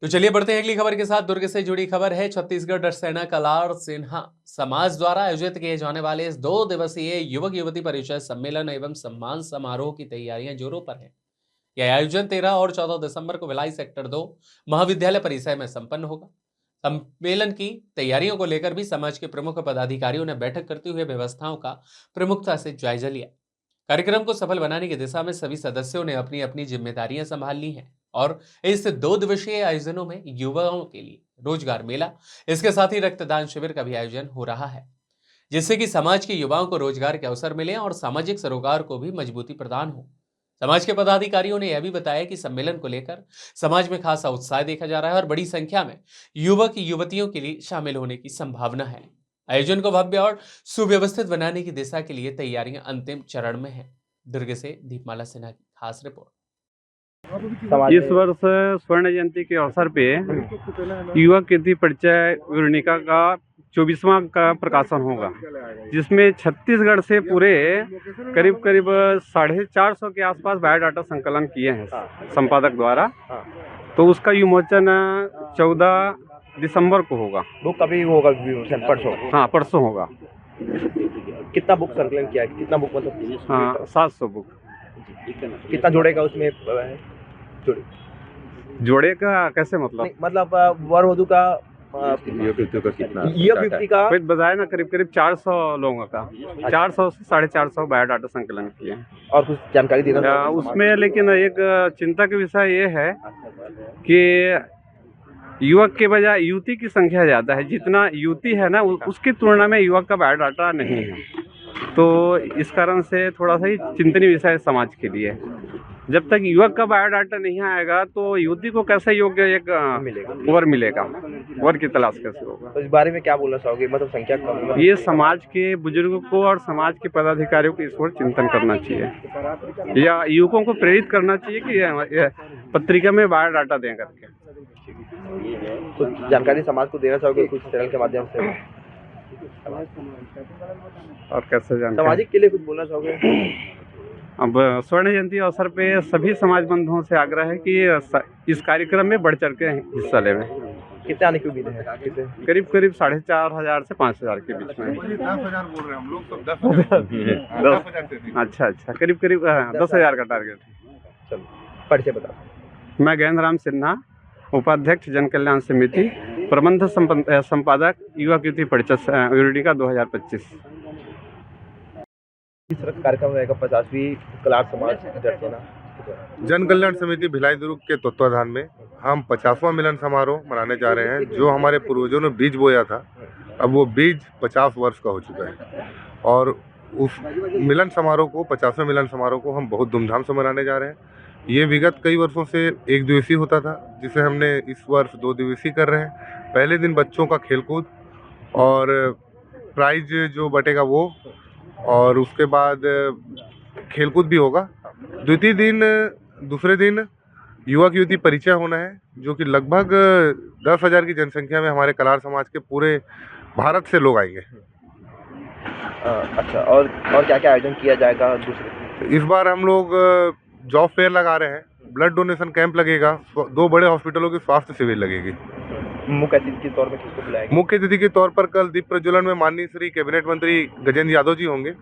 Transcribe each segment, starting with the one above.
तो चलिए बढ़ते हैं अगली खबर के साथ। दुर्ग से जुड़ी खबर है। छत्तीसगढ़ सेना कलार सिन्हा समाज द्वारा आयोजित किए जाने वाले इस 2 दिवसीय युवक युवती परिचय सम्मेलन एवं सम्मान समारोह की तैयारियां जोरों पर है। यह आयोजन 13 और 14 दिसंबर को भिलाई सेक्टर 2 महाविद्यालय परिसर में संपन्न होगा। सम्मेलन की तैयारियों को लेकर भी समाज के प्रमुख पदाधिकारियों ने बैठक करते हुए व्यवस्थाओं का प्रमुखता से जायजा लिया। कार्यक्रम को सफल बनाने की दिशा में सभी सदस्यों ने अपनी अपनी जिम्मेदारियां संभाल ली हैं और इस 2 दिवसीय आयोजनों में युवाओं के लिए रोजगार मेला, इसके साथ ही रक्तदान शिविर का भी आयोजन हो रहा है, जिससे कि समाज के युवाओं को रोजगार के अवसर मिले और सामाजिक सरोकार को भी मजबूती प्रदान हो। समाज के पदाधिकारियों ने यह भी बताया कि सम्मेलन को लेकर समाज में खासा उत्साह देखा जा रहा है और बड़ी संख्या में युवक युवतियों के लिए शामिल होने की संभावना है। आयोजन को भव्य और सुव्यवस्थित बनाने की दिशा के लिए तैयारियां अंतिम चरण में हैं। दुर्ग से दीपमाला सिन्हा की खास रिपोर्ट। इस वर्ष स्वर्ण जयंती के अवसर पे युवा कीर्ति परिचय विवरणिका का 24वां का प्रकाशन होगा, जिसमें छत्तीसगढ़ से पूरे करीब 450 के आसपास बायोडाटा संकलन किए हैं संपादक द्वारा। तो उसका विमोचन 14 दिसंबर को होगा। बुक कभी होगा विमोचन? परसों? हाँ, परसों होगा। कितना बुक संकलन किया है? कितना बुक मतलब? हाँ, 700 बुक। कितना जोड़ेगा उसमें? जोड़े का कैसे मतलब? मतलब वर वधु का कितना व्यक्ति का बताया ना, करीब 400 लोगों का 400 से 450 बायोडाटा संकलन किए हैं। और कुछ जानकारी देना उसमें, लेकिन एक चिंता का विषय ये है कि युवक के बजाय युवती की संख्या ज़्यादा है। जितना युवती है ना, उसकी तुलना में युवक का बायोडाटा नहीं है। तो इस कारण से थोड़ा सा ही चिंतनीय विषय है समाज के लिए। जब तक युवक का बायोडाटा नहीं आएगा तो युवती को कैसे योग्य एक वर मिलेगा, वर की तलाश कैसे होगा? तो इस बारे में क्या बोलना चाहोगे? मतलब संख्या कम, ये समाज के बुजुर्गों को और समाज के पदाधिकारियों को इस पर चिंतन करना चाहिए या युवकों को प्रेरित करना चाहिए कि पत्रिका में बायोडाटा दें करके। तो जानकारी समाज को देना चाहोगे कुछ चैनल के माध्यम से? और कैसे जानकारी सामाजिक के लिए कुछ बोलना चाहोगे? अब स्वर्ण जयंती अवसर पे सभी समाज बंधुओं से आग्रह है कि इस कार्यक्रम में बढ़ चढ़ के हिस्सा लें। कितने आने की उम्मीद है? करीब 4,500 से 5,000 के बीच में। 10,000 बोल रहे हैं हम लोग, सब 10,000। अच्छा, करीब 10,000 का टारगेट है। चलो, परिचय बता। मैं गजेंद्र राम सिन्हा, उपाध्यक्ष जन कल्याण समिति, प्रबंध संपादक, युवा कीर्ति परिचय विवरणिका 2025। इस कार्यक्रम रहेगा 50वीं कलार समाज जन कल्याण समिति भिलाई दुर्ग के तत्वाधान में हम 50वां मिलन समारोह मनाने जा रहे हैं। जो हमारे पूर्वजों ने बीज बोया था, अब वो बीज 50 वर्ष का हो चुका है और उस मिलन समारोह को, 50वें मिलन समारोह को हम बहुत धूमधाम से मनाने जा रहे हैं। ये विगत कई वर्षों से 1 दिवसीय होता था, जिसे हमने इस वर्ष 2 दिवसीय कर रहे हैं। पहले दिन बच्चों का खेलकूद और प्राइज जो बटेगा वो, और उसके बाद खेलकूद भी होगा। दूसरे दिन युवक युवती परिचय होना है, जो कि लगभग 10,000 की जनसंख्या में हमारे कलार समाज के पूरे भारत से लोग आएंगे। अच्छा, और क्या क्या आयोजन किया जाएगा? इस बार हम लोग जॉब फेयर लगा रहे हैं, ब्लड डोनेशन कैंप लगेगा, 2 बड़े हॉस्पिटलों की स्वास्थ्य शिविर लगेगी। मुख्य अतिथि के तौर पर किसको बुलाएंगे? मुख्य अतिथि के तौर पर कल दीप प्रज्वलन में माननीय श्री कैबिनेट मंत्री गजेंद्र यादव जी होंगे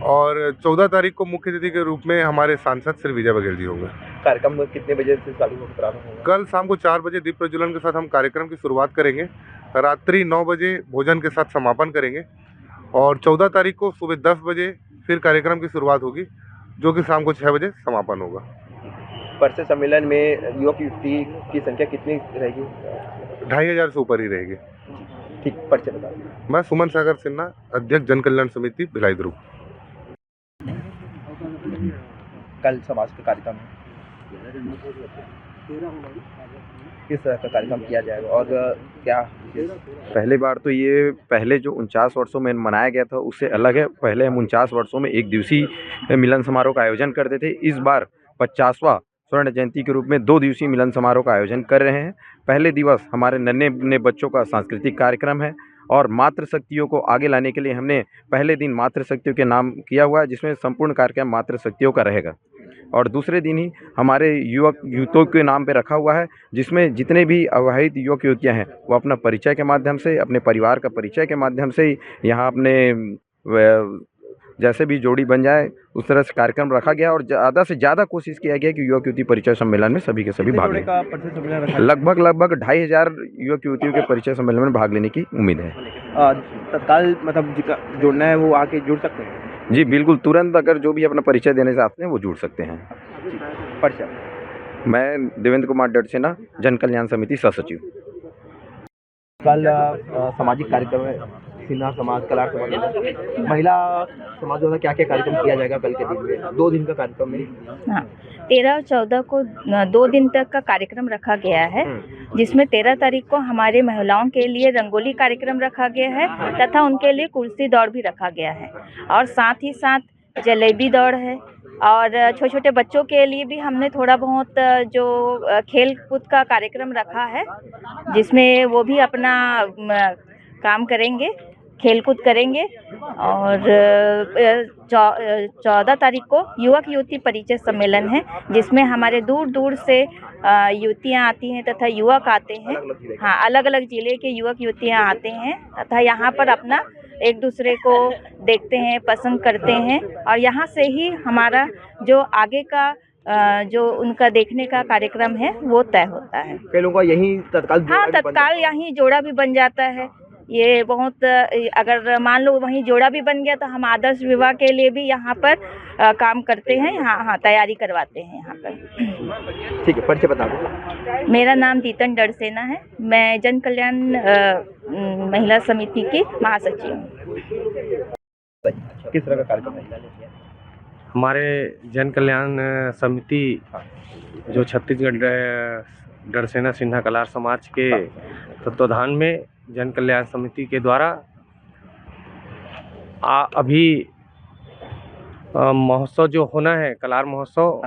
और 14 तारीख को मुख्य अतिथि के रूप में हमारे सांसद श्री विजय बघेल जी होंगे। कार्यक्रम कितने बजे से चालू होगा? कल शाम को 4 बजे दीप प्रज्वलन के साथ हम कार्यक्रम की शुरुआत करेंगे। रात्रि 9 बजे भोजन के साथ समापन करेंगे और 14 तारीख को सुबह 10 बजे फिर कार्यक्रम की शुरुआत होगी, जो कि शाम को 6 बजे समापन होगा। परिचय सम्मेलन में युवक युवती की संख्या कितनी रहेगी? 2,500 से ऊपर ही रहेगी। ठीक, परिचय बता। मैं सुमन सागर सिन्हा, अध्यक्ष जन कल्याण समिति भिलाई दुर्ग। कल समाज का कार्यक्रम किस तरह का कार्यक्रम किया जाएगा और क्या? पहली बार तो ये पहले जो 49 वर्षों में मनाया गया था उससे अलग है। पहले हम 49 वर्षों में 1 दिवसीय मिलन समारोह का आयोजन करते थे। इस बार 50वां स्वर्ण जयंती के रूप में 2 दिवसीय मिलन समारोह का आयोजन कर रहे हैं। पहले दिवस हमारे नन्हे बच्चों का सांस्कृतिक कार्यक्रम है और मातृशक्तियों को आगे लाने के लिए हमने पहले दिन मातृशक्तियों के नाम किया हुआ है, जिसमें संपूर्ण कार्यक्रम मातृशक्तियों का रहेगा। और दूसरे दिन ही हमारे युवकों के नाम पे रखा हुआ है, जिसमें जितने भी अविवाहित युवक युवतियाँ हैं वो अपना परिचय के माध्यम से, अपने परिवार का परिचय के माध्यम से यहाँ अपने जैसे भी जोड़ी बन जाए उस तरह से कार्यक्रम रखा गया और ज़्यादा से ज़्यादा कोशिश किया गया कि युवक युवती परिचय सम्मेलन में सभी के सभी भाग लें। लगभग 2,500 युवक युवतियों के परिचय सम्मेलन में भाग लेने की उम्मीद है। तत्काल मतलब जुड़ना है वो आके जुड़ सकते हैं? जी बिल्कुल, तुरंत अगर जो भी अपना परिचय देना चाहते हैं वो जुड़ सकते हैं। परिचय। मैं देवेंद्र कुमार डडसेना, जन कल्याण समिति सचिव। कल सामाजिक कार्यक्रम है, सिन्हा समाज, कलार समाज, महिला समाज द्वारा क्या क्या कार्यक्रम किया जाएगा कल के दिन में? 2 दिन का कार्यक्रम है। हाँ, 13 और 14 को 2 दिन तक का कार्यक्रम रखा गया है, जिसमें 13 तारीख को हमारे महिलाओं के लिए रंगोली कार्यक्रम रखा गया है तथा उनके लिए कुर्सी दौड़ भी रखा गया है और साथ ही साथ जलेबी दौड़ है और छोटे छोटे बच्चों के लिए भी हमने थोड़ा बहुत जो खेल कूद का कार्यक्रम रखा है, जिसमें वो भी अपना काम करेंगे, खेल कूद करेंगे। और 14 तारीख को युवक युवती परिचय सम्मेलन है, जिसमें हमारे दूर दूर से युवतियाँ आती हैं तथा युवक आते हैं। हाँ, अलग अलग ज़िले के युवक युवतियाँ आते हैं तथा यहाँ पर अपना एक दूसरे को देखते हैं, पसंद करते हैं और यहाँ से ही हमारा जो आगे का जो उनका देखने का कार्यक्रम है वो तय होता है। कई लोगों का यहीं तत्काल हाँ, तत्काल यहीं जोड़ा भी बन जाता है। ये बहुत, अगर मान लो वहीं जोड़ा भी बन गया तो हम आदर्श विवाह के लिए भी यहाँ पर काम करते हैं। हाँ, तैयारी करवाते हैं यहाँ पर। ठीक है, परिचय बता दो। मेरा नाम तीतन डडसेना है, मैं जन कल्याण महिला समिति की महासचिव हूँ। किस तरह का कार्यक्रम है? हमारे जन कल्याण समिति जो छत्तीसगढ़ डडसेना सिन्हा कलार समाज के तत्वाधान में जन कल्याण समिति के द्वारा अभी महोत्सव जो होना है, कलार महोत्सव,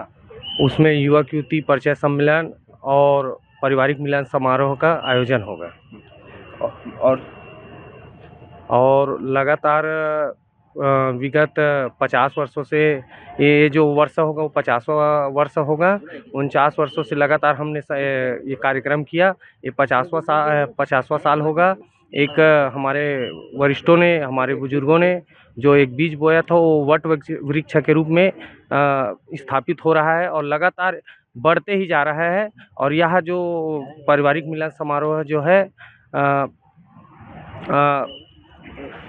उसमें युवक युवती परिचय सम्मेलन और पारिवारिक मिलन समारोह का आयोजन होगा। और लगातार विगत 50 वर्षों से ये जो वर्ष होगा वो 50वां वर्ष होगा। 49 वर्षों से लगातार हमने ये कार्यक्रम किया। ये 50वां साल होगा। एक हमारे वरिष्ठों ने, हमारे बुजुर्गों ने जो एक बीज बोया था वो वट वृक्ष के रूप में स्थापित हो रहा है और लगातार बढ़ते ही जा रहा है। और यह जो पारिवारिक मिलन समारोह जो है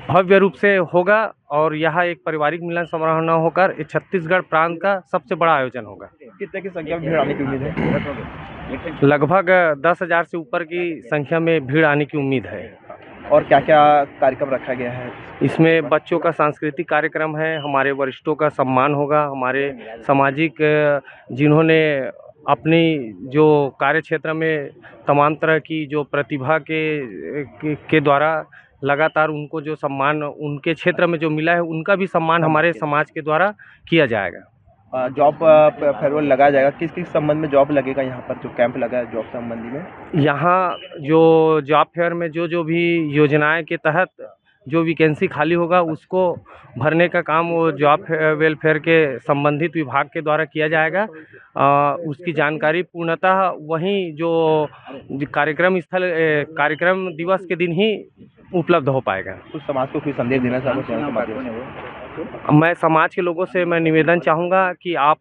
भव्य रूप से होगा और यह एक पारिवारिक मिलन समारोह न होकर ये छत्तीसगढ़ प्रांत का सबसे बड़ा आयोजन होगा। कितने की संख्या में भीड़ आने की उम्मीद है? लगभग 10,000 से ऊपर की संख्या में भीड़ आने की उम्मीद है। और क्या क्या कार्यक्रम रखा गया है? इसमें बच्चों का सांस्कृतिक कार्यक्रम है, हमारे वरिष्ठों का सम्मान होगा, हमारे सामाजिक जिन्होंने अपनी जो कार्य क्षेत्र में तमाम तरह की जो प्रतिभा के द्वारा लगातार उनको जो सम्मान उनके क्षेत्र में जो मिला है उनका भी सम्मान हमारे समाज के द्वारा किया जाएगा। जॉब फेयरवेल लगाया जाएगा, किस किस संबंध में जॉब लगेगा यहाँ पर, जो कैंप लगा है जॉब संबंधी में? यहाँ जो जॉब फेयर में जो भी योजनाएं के तहत जो वैकेंसी खाली होगा उसको भरने का काम वो जॉब वेलफेयर के संबंधित विभाग के द्वारा किया जाएगा। उसकी जानकारी पूर्णतः वहीं जो कार्यक्रम स्थल कार्यक्रम दिवस के दिन ही उपलब्ध हो पाएगा। कुछ समाज को कोई संदेश देना चाहूँगा? मैं समाज के लोगों से मैं निवेदन चाहूँगा कि आप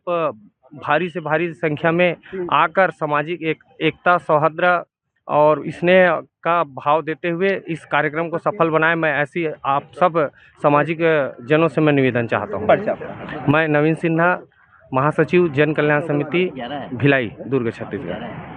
भारी से भारी संख्या में आकर सामाजिक एकता, सौहार्द और स्नेह का भाव देते हुए इस कार्यक्रम को सफल बनाएं। मैं ऐसी आप सब सामाजिक जनों से मैं निवेदन चाहता हूँ। मैं नवीन सिन्हा, महासचिव, जन कल्याण समिति, भिलाई, दुर्ग, छत्तीसगढ़।